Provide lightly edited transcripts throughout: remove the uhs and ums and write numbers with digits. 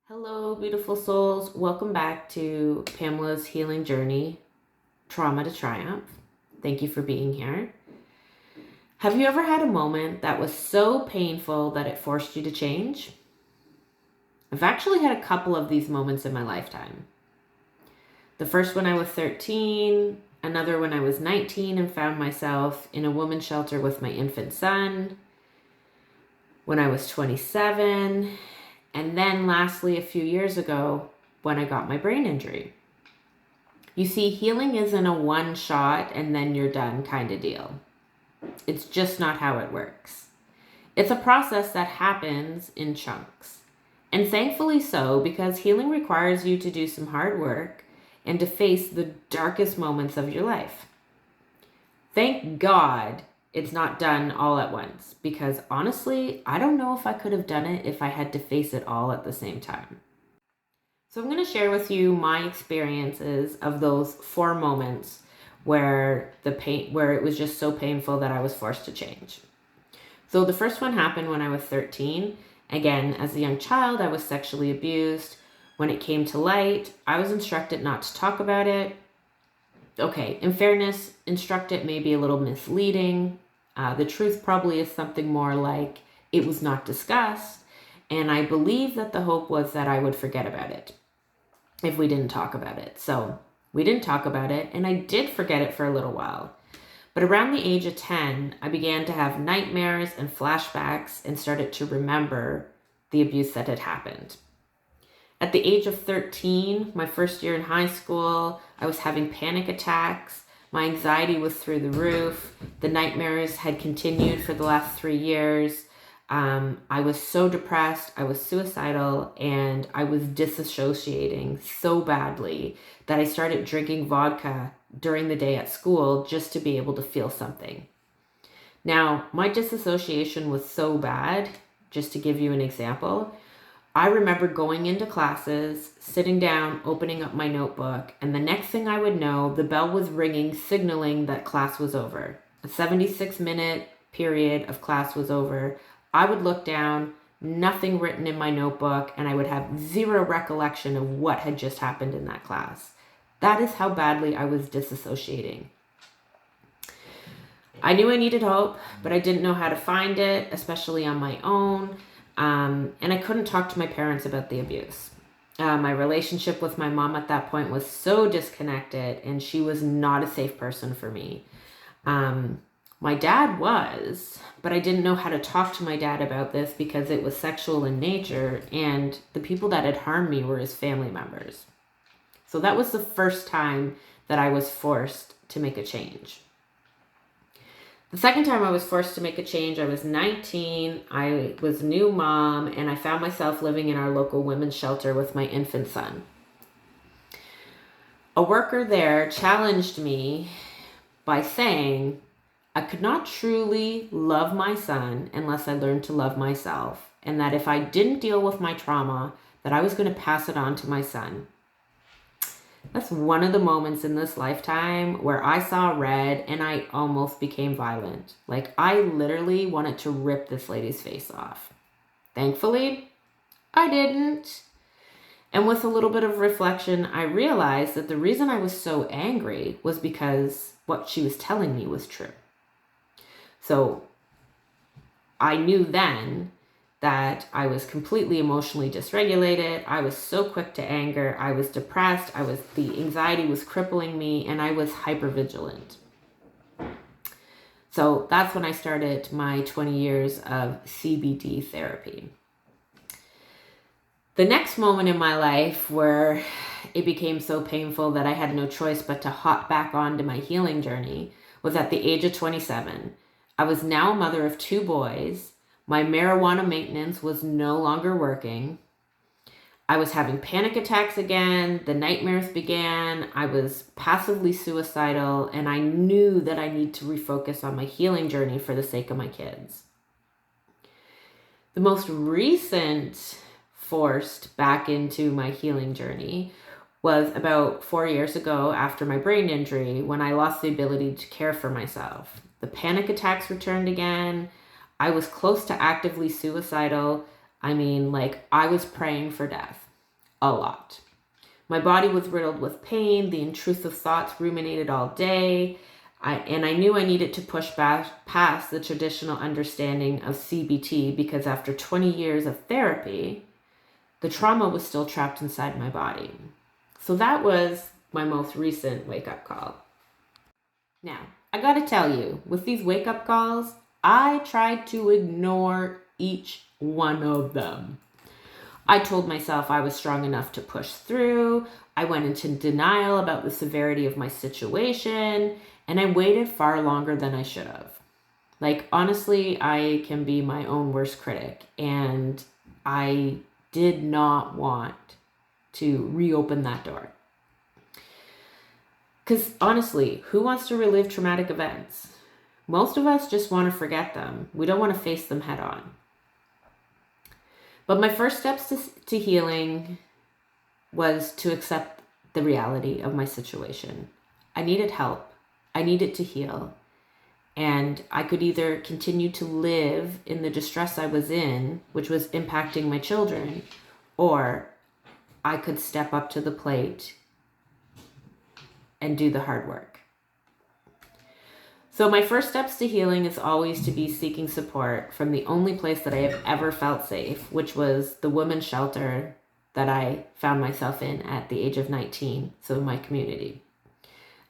Hello, beautiful souls. Welcome back to Pamela's Healing Journey, Trauma to Triumph. Thank you for being here. Have you ever had a moment that was so painful that it forced you to change? I've actually had a couple of these moments in my lifetime. The first when I was 13, another when I was 19 and found myself in a women's shelter with my infant son, when I was 27, and then lastly, a few years ago, when I got my brain injury. You see, healing isn't a one shot and then you're done kind of deal. It's just not how it works. It's a process that happens in chunks. And thankfully so, because healing requires you to do some hard work and to face the darkest moments of your life. Thank God it's not done all at once, because honestly, I don't know if I could have done it if I had to face it all at the same time. So I'm going to share with you my experiences of those 4 moments where it was just so painful that I was forced to change. So the first one happened when I was 13. Again, as a young child, I was sexually abused. When it came to light, I was instructed not to talk about it. Okay, in fairness, instructed may be a little misleading. The truth probably is something more like it was not discussed, and I believe that the hope was that I would forget about it if we didn't talk about it. So we didn't talk about it, and I did forget it for a little while. But around the age of 10, I began to have nightmares and flashbacks and started to remember the abuse that had happened. At the age of 13, my first year in high school, I was having panic attacks. My anxiety was through the roof. The nightmares had continued for the last 3 years. I was so depressed, I was suicidal, and I was disassociating so badly that I started drinking vodka during the day at school just to be able to feel something. Now, my disassociation was so bad, just to give you an example, I remember going into classes, sitting down, opening up my notebook, and the next thing I would know, the bell was ringing, signaling that class was over. A 76-minute period of class was over. I would look down, nothing written in my notebook, and I would have zero recollection of what had just happened in that class. That is how badly I was disassociating. I knew I needed hope, but I didn't know how to find it, especially on my own. And I couldn't talk to my parents about the abuse. My relationship with my mom at that point was so disconnected, and she was not a safe person for me. My dad was, but I didn't know how to talk to my dad about this because it was sexual in nature, and the people that had harmed me were his family members. So that was the first time that I was forced to make a change. The second time I was forced to make a change, I was 19, I was a new mom, and I found myself living in our local women's shelter with my infant son. A worker there challenged me by saying I could not truly love my son unless I learned to love myself, and that if I didn't deal with my trauma, that I was going to pass it on to my son. That's one of the moments in this lifetime where I saw red and I almost became violent. Like, I literally wanted to rip this lady's face off. Thankfully, I didn't. And with a little bit of reflection, I realized that the reason I was so angry was because what she was telling me was true. So I knew then that I was completely emotionally dysregulated. I was so quick to anger. I was depressed. The anxiety was crippling me, and I was hypervigilant. So that's when I started my 20 years of CBT therapy. The next moment in my life where it became so painful that I had no choice but to hop back onto my healing journey was at the age of 27. I was now a mother of 2 boys. My marijuana maintenance was no longer working. I was having panic attacks again. The nightmares began. I was passively suicidal, and I knew that I need to refocus on my healing journey for the sake of my kids. The most recent forced back into my healing journey was about 4 years ago after my brain injury, when I lost the ability to care for myself. The panic attacks returned again. I was close to actively suicidal. I was praying for death. a lot. My body was riddled with pain. The intrusive thoughts ruminated all day. I knew I needed to push back past the traditional understanding of CBT because after 20 years of therapy, the trauma was still trapped inside my body. So that was my most recent wake-up call. Now, I gotta tell you, with these wake-up calls, I tried to ignore each one of them. I told myself I was strong enough to push through. I went into denial about the severity of my situation, and I waited far longer than I should have. Like, honestly, I can be my own worst critic, and I did not want to reopen that door. Because honestly, who wants to relive traumatic events? Most of us just want to forget them. We don't want to face them head on. But my first steps to healing was to accept the reality of my situation. I needed help. I needed to heal. And I could either continue to live in the distress I was in, which was impacting my children, or I could step up to the plate and do the hard work. So my first steps to healing is always to be seeking support from the only place that I have ever felt safe, which was the women's shelter that I found myself in at the age of 19, so my community.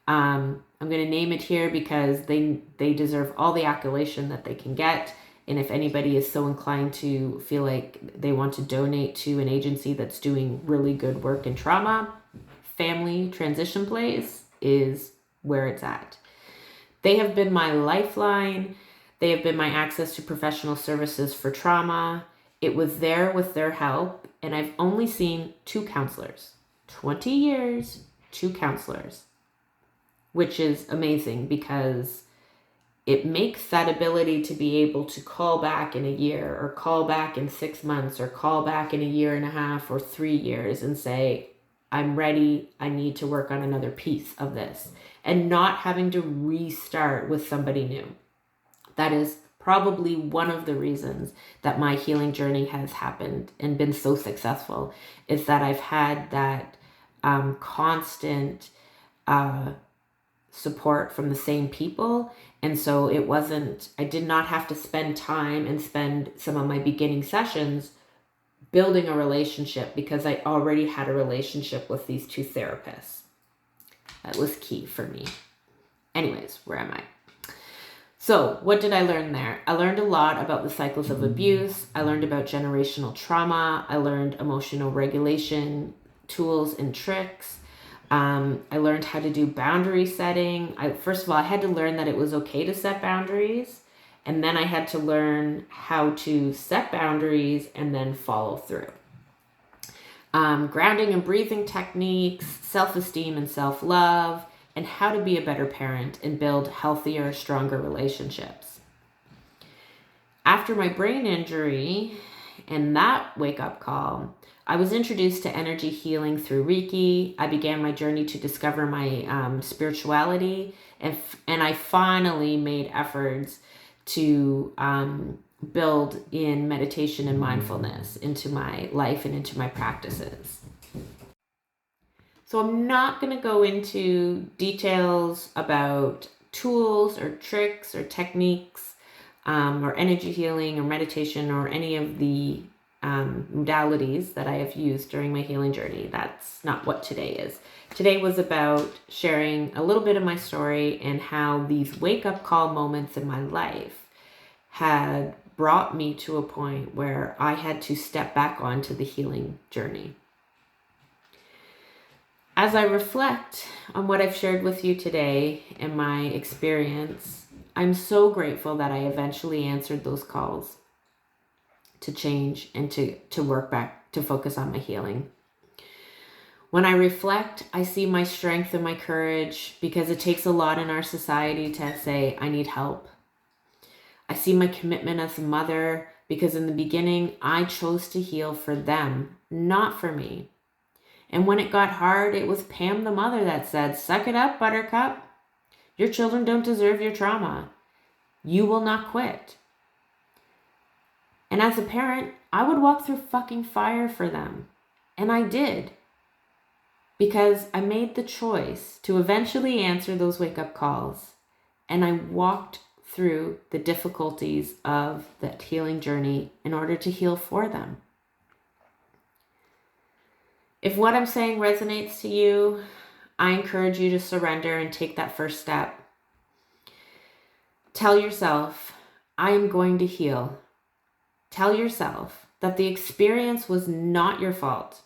I'm going to name it here because they deserve all the accolation that they can get. And if anybody is so inclined to feel like they want to donate to an agency that's doing really good work in trauma, Family Transition Place is where it's at. They have been my lifeline. They have been my access to professional services for trauma. It was there with their help, and I've only seen 2 counselors. 20 years, 2 counselors, which is amazing because it makes that ability to be able to call back in a year or call back in 6 months or call back in a year and a half or 3 years and say, I'm ready, I need to work on another piece of this, and not having to restart with somebody new. That is probably one of the reasons that my healing journey has happened and been so successful, is that I've had that constant support from the same people. And so I did not have to spend time and spend some of my beginning sessions building a relationship because I already had a relationship with these 2 therapists. That was key for me. Anyways, where am I? So what did I learn there? I learned a lot about the cycles of abuse. I learned about generational trauma. I learned emotional regulation tools and tricks. I learned how to do boundary setting. First of all, I had to learn that it was okay to set boundaries. And then I had to learn how to set boundaries and then follow through. Grounding and breathing techniques, self-esteem and self-love, and how to be a better parent and build healthier, stronger relationships. After my brain injury and that wake-up call, I was introduced to energy healing through Reiki. I began my journey to discover my spirituality, and I finally made efforts to build in meditation and mindfulness into my life and into my practices. So I'm not going to go into details about tools or tricks or techniques or energy healing or meditation or any of the modalities that I have used during my healing journey. That's not what today is. Today was about sharing a little bit of my story and how these wake-up call moments in my life had brought me to a point where I had to step back onto the healing journey. As I reflect on what I've shared with you today and my experience, I'm so grateful that I eventually answered those calls to change and to work back, to focus on my healing. When I reflect, I see my strength and my courage because it takes a lot in our society to say, I need help. I see my commitment as a mother because in the beginning, I chose to heal for them, not for me. And when it got hard, it was Pam the mother that said, suck it up, Buttercup. Your children don't deserve your trauma. You will not quit. And as a parent, I would walk through fucking fire for them. And I did, because I made the choice to eventually answer those wake-up calls, and I walked through the difficulties of that healing journey in order to heal for them. If what I'm saying resonates to you, I encourage you to surrender and take that first step. Tell yourself, I am going to heal. Tell yourself that the experience was not your fault,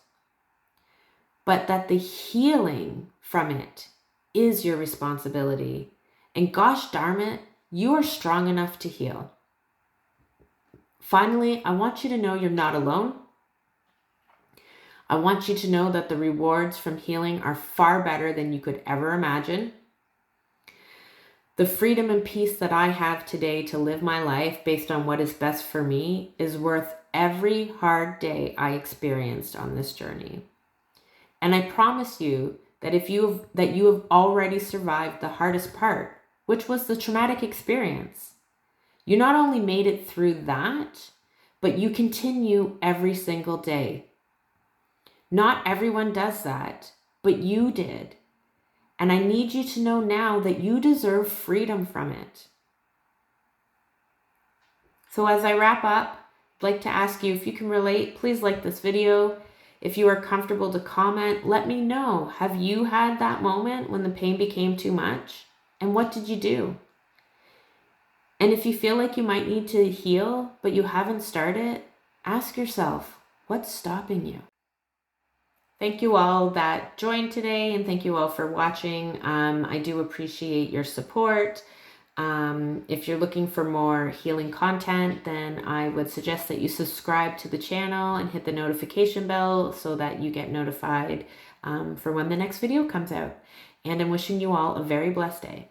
but that the healing from it is your responsibility. And gosh darn it, you are strong enough to heal. Finally, I want you to know you're not alone. I want you to know that the rewards from healing are far better than you could ever imagine. The freedom and peace that I have today to live my life based on what is best for me is worth every hard day I experienced on this journey. And I promise you that you have already survived the hardest part, which was the traumatic experience. You not only made it through that, but you continue every single day. Not everyone does that, but you did. And I need you to know now that you deserve freedom from it. So as I wrap up, I'd like to ask you, if you can relate, please like this video. If you are comfortable to comment, let me know. Have you had that moment when the pain became too much? And what did you do? And if you feel like you might need to heal, but you haven't started, ask yourself, what's stopping you? Thank you all that joined today, and thank you all for watching. I do appreciate your support. If you're looking for more healing content, then I would suggest that you subscribe to the channel and hit the notification bell so that you get notified for when the next video comes out. And I'm wishing you all a very blessed day.